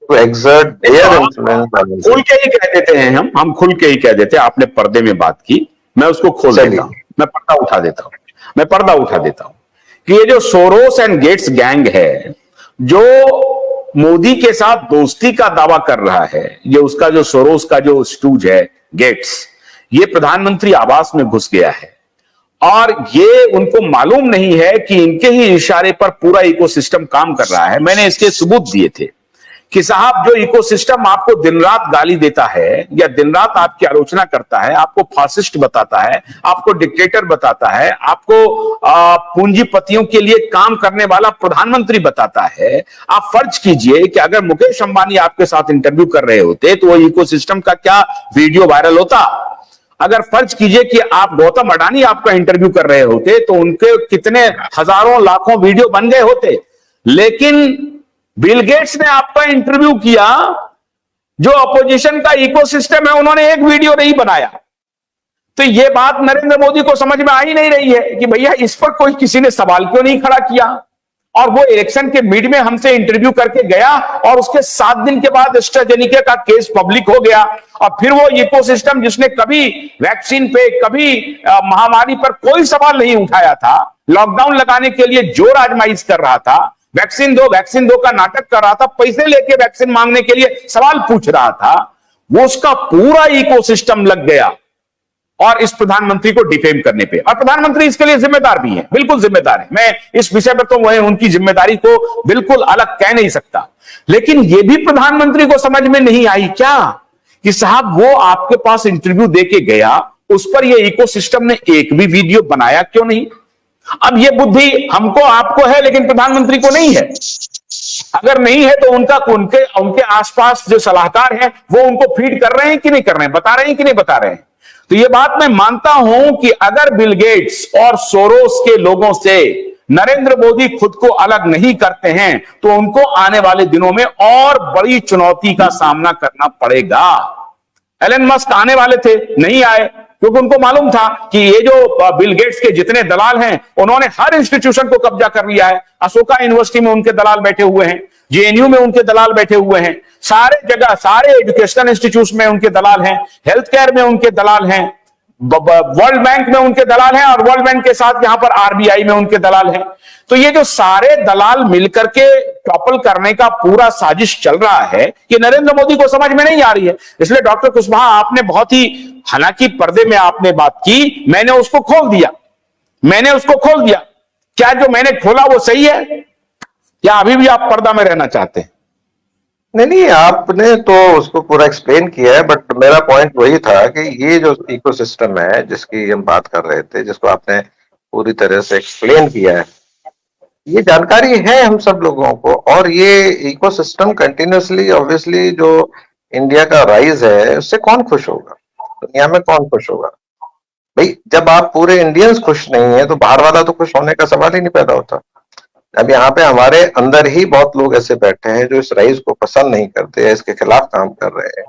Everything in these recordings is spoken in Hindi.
to exert their influence on us. खुल के ही कह देते हैं हम खुल के ही कह देते हैं। आपने पर्दे में बात की, मैं उसको खोल देता हूं, मैं पर्दा उठा देता हूं, मैं पर्दा उठा देता हूं कि ये जो सोरोस एंड गेट्स गैंग है, जो मोदी के साथ दोस्ती का दावा कर रहा है, ये उसका जो सोरोस का जो स्टूज है गेट्स, ये प्रधानमंत्री आवास में घुस गया है और ये उनको मालूम नहीं है कि इनके ही इशारे पर पूरा इकोसिस्टम काम कर रहा है। मैंने इसके सबूत दिए थे कि साहब जो इकोसिस्टम आपको दिन रात गाली देता है या दिन रात आपकी आलोचना करता है, आपको फासिस्ट बताता है, आपको डिक्टेटर बताता है, आपको पूंजीपतियों के लिए काम करने वाला प्रधानमंत्री बताता है, आप फर्ज कीजिए कि अगर मुकेश अंबानी आपके साथ इंटरव्यू कर रहे होते तो वो इकोसिस्टम का क्या वीडियो वायरल होता। अगर फर्ज कीजिए कि आप गौतम अडानी आपका इंटरव्यू कर रहे होते तो उनके कितने हजारों लाखों वीडियो बन गए होते। लेकिन बिल गेट्स ने आपका इंटरव्यू किया, जो अपोजिशन का इकोसिस्टम है, उन्होंने एक वीडियो नहीं बनाया। तो यह बात नरेंद्र मोदी को समझ में आ ही नहीं रही है कि भैया इस पर कोई किसी ने सवाल क्यों नहीं खड़ा किया। और वो इलेक्शन के मिड में हमसे इंटरव्यू करके गया और उसके 7 दिन के बाद एस्ट्राजेनेका का केस पब्लिक हो गया और फिर वो इकोसिस्टम जिसने कभी वैक्सीन पे, कभी महामारी पर कोई सवाल नहीं उठाया था, लॉकडाउन लगाने के लिए जोर आजमाइश कर रहा था, वैक्सीन दो का नाटक कर रहा था, पैसे लेके वैक्सीन मांगने के लिए सवाल पूछ रहा था, वो उसका पूरा इकोसिस्टम लग गया और इस प्रधानमंत्री को डिफेम करने पे। और प्रधानमंत्री इसके लिए जिम्मेदार भी है, बिल्कुल जिम्मेदार है। मैं इस विषय पर तो वह उनकी जिम्मेदारी को बिल्कुल अलग कह नहीं सकता, लेकिन यह भी प्रधानमंत्री को समझ में नहीं आई क्या कि साहब वो आपके पास इंटरव्यू देके गया, उस पर यह इकोसिस्टम ने एक भी वीडियो बनाया क्यों नहीं। अब यह बुद्धि हमको आपको है लेकिन प्रधानमंत्री को नहीं है। अगर नहीं है तो उनके आसपास जो सलाहकार हैं वो उनको फीड कर रहे हैं कि नहीं कर रहे हैं, बता रहे हैं कि नहीं बता रहे हैं। तो यह बात मैं मानता हूं कि अगर बिल गेट्स और सोरोस के लोगों से नरेंद्र मोदी खुद को अलग नहीं करते हैं तो उनको आने वाले दिनों में और बड़ी चुनौती का सामना करना पड़ेगा। एलन मस्क आने वाले थे, नहीं आए, क्योंकि उनको मालूम था कि ये जो बिल गेट्स के जितने दलाल हैं उन्होंने हर इंस्टीट्यूशन को कब्जा कर लिया है। अशोका यूनिवर्सिटी में उनके दलाल बैठे हुए हैं, जेएनयू में उनके दलाल बैठे हुए हैं, सारे जगह सारे एजुकेशनल इंस्टीट्यूट में उनके दलाल हैं, हेल्थ केयर में उनके दलाल हैं, वर्ल्ड बैंक में उनके दलाल हैं और वर्ल्ड बैंक के साथ यहां पर आरबीआई में उनके दलाल हैं। तो ये जो सारे दलाल मिलकर के टॉपल करने का पूरा साजिश चल रहा है, ये नरेंद्र मोदी को समझ में नहीं आ रही है। इसलिए डॉक्टर कुशवाहा आपने बहुत ही, हालांकि पर्दे में आपने बात की, मैंने उसको खोल दिया। क्या जो मैंने खोला वो सही है या अभी भी आप पर्दा में रहना चाहते हैं? नहीं, आपने तो उसको पूरा एक्सप्लेन किया है, बट मेरा पॉइंट वही था कि ये जो इकोसिस्टम है जिसकी हम बात कर रहे थे, जिसको आपने पूरी तरह से एक्सप्लेन किया है, ये जानकारी है हम सब लोगों को। और ये इकोसिस्टम कंटिन्यूसली, ऑब्वियसली जो इंडिया का राइज है उससे कौन खुश होगा, दुनिया में कौन खुश होगा भाई। जब आप पूरे इंडियंस खुश नहीं है तो बाहर वाला तो खुश होने का सवाल ही नहीं पैदा होता। अब यहाँ पे हमारे अंदर ही बहुत लोग ऐसे बैठे हैं जो इस राइज को पसंद नहीं करते हैं, इसके खिलाफ काम कर रहे हैं,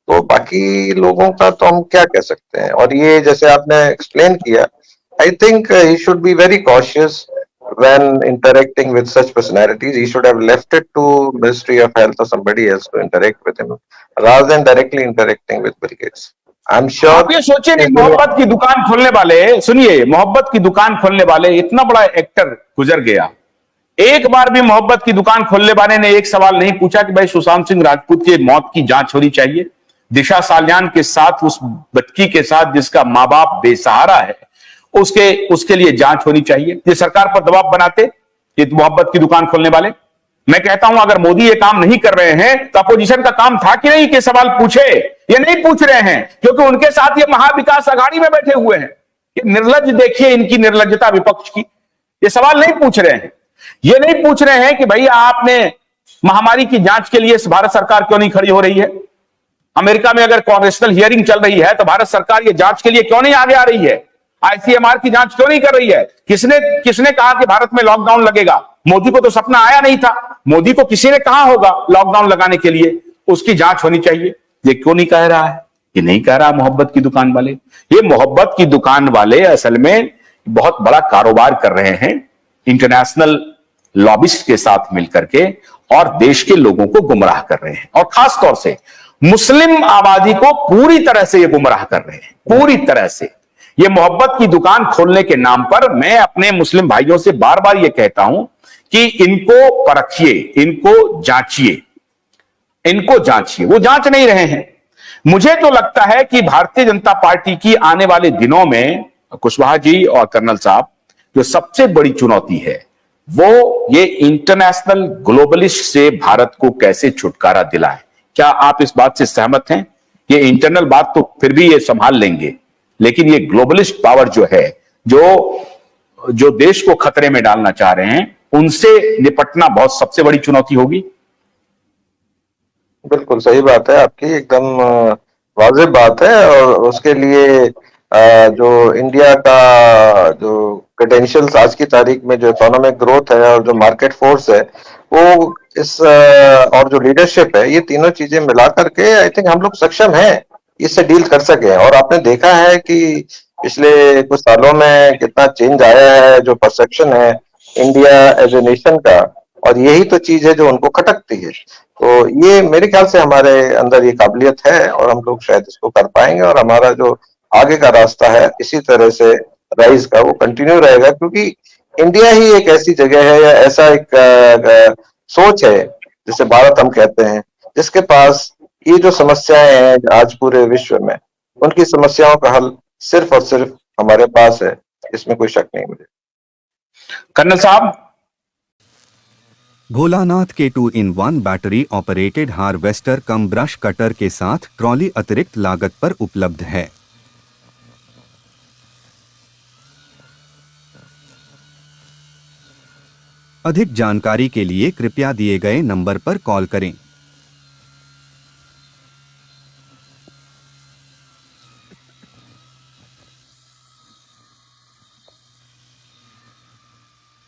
तो बाकी लोगों का तो हम क्या कह सकते हैं। और ये जैसे आपने एक्सप्लेन किया, I think he should be very cautious when interacting with such personalities. He should have left it to Ministry of Health or somebody else to interact with him rather than directly interacting with Bill Gates. I'm sure आप ये सोचिए नहीं, मोहब्बत की दुकान खोलने वाले, सुनिए, मोहब्बत की दुकान खोलने वाले इतना बड़ा एक्टर गुजर गया, एक बार भी मोहब्बत की दुकान खोलने वाले ने एक सवाल नहीं पूछा कि भाई सुशांत सिंह राजपूत के मौत की जांच होनी चाहिए, दिशा सालियान के साथ, उस बच्ची के साथ जिसका माँ बाप बेसहारा है, उसके लिए जांच होनी चाहिए। ये सरकार पर दबाव बनाते ये मोहब्बत की दुकान खोलने वाले। मैं कहता हूं अगर मोदी ये काम नहीं कर रहे हैं तो अपोजिशन का काम था कि नहीं कि सवाल पूछे। ये नहीं पूछ रहे हैं क्योंकि उनके साथ ये महाविकास अघाड़ी में बैठे हुए हैं। निर्लज देखिए इनकी निर्लजता विपक्ष की, ये सवाल नहीं पूछ रहे हैं। ये नहीं पूछ रहे हैं कि भैया आपने महामारी की जांच के लिए भारत सरकार क्यों नहीं खड़ी हो रही है। अमेरिका में अगर कांग्रेसनल हियरिंग चल रही है तो भारत सरकार ये जांच के लिए क्यों नहीं आगे आ रही है, आईसीएमआर की जांच क्यों नहीं कर रही है। किसने कहा कि भारत में लॉकडाउन लगेगा, मोदी को तो सपना आया नहीं था, मोदी को किसी ने कहा होगा लॉकडाउन लगाने के लिए, उसकी जांच होनी चाहिए। ये क्यों नहीं कह रहा है, ये नहीं कह रहा मोहब्बत की दुकान वाले। ये मोहब्बत की दुकान वाले असल में बहुत बड़ा कारोबार कर रहे हैं इंटरनेशनल लॉबिस्ट के साथ मिलकर के, और देश के लोगों को गुमराह कर रहे हैं, और खास तौर से मुस्लिम आबादी को पूरी तरह से ये गुमराह कर रहे हैं, पूरी तरह से। ये मोहब्बत की दुकान खोलने के नाम पर मैं अपने मुस्लिम भाइयों से बार बार ये कहता हूं कि इनको परखिए, इनको जांचिए, इनको जांचिए। वो जांच नहीं रहे हैं। मुझे तो लगता है कि भारतीय जनता पार्टी की आने वाले दिनों में, कुशवाहा जी और कर्नल साहब, जो सबसे बड़ी चुनौती है वो ये इंटरनेशनल ग्लोबलिस्ट से भारत को कैसे छुटकारा दिलाए। क्या आप इस बात से सहमत हैं? ये इंटरनल बात तो फिर भी ये संभाल लेंगे, लेकिन ये ग्लोबलिस्ट पावर जो है, जो देश को खतरे में डालना चाह रहे हैं, उनसे निपटना बहुत सबसे बड़ी चुनौती होगी। बिल्कुल सही बात है आपकी, एकदम वाजिब बात है। और उसके लिए जो इंडिया का जो क्रेडेंशियल्स आज की तारीख में, जो इकोनॉमिक ग्रोथ है और जो मार्केट फोर्स है, वो इस और जो लीडरशिप है, ये तीनों चीजें मिला करके आई थिंक हम लोग सक्षम हैं इससे डील कर सके। और आपने देखा है कि पिछले कुछ सालों में कितना चेंज आया है, जो परसेप्शन है इंडिया एज ए नेशन का, और यही तो चीज है जो उनको खटकती है। तो ये मेरे ख्याल से हमारे अंदर ये काबिलियत है और हम लोग शायद इसको कर पाएंगे, और हमारा जो आगे का रास्ता है इसी तरह से राइज का वो कंटिन्यू रहेगा, क्योंकि इंडिया ही एक ऐसी जगह है या ऐसा एक सोच है जिसे भारत हम कहते हैं, जिसके पास ये जो समस्याएं हैं आज पूरे विश्व में, उनकी समस्याओं का हल सिर्फ और सिर्फ हमारे पास है, इसमें कोई शक नहीं मुझे। कर्नल साहब, भोलानाथ के 2-in-1 बैटरी ऑपरेटेड हार्वेस्टर कम ब्रश कटर के साथ ट्रॉली अतिरिक्त लागत पर उपलब्ध है। अधिक जानकारी के लिए कृपया दिए गए नंबर पर कॉल करें।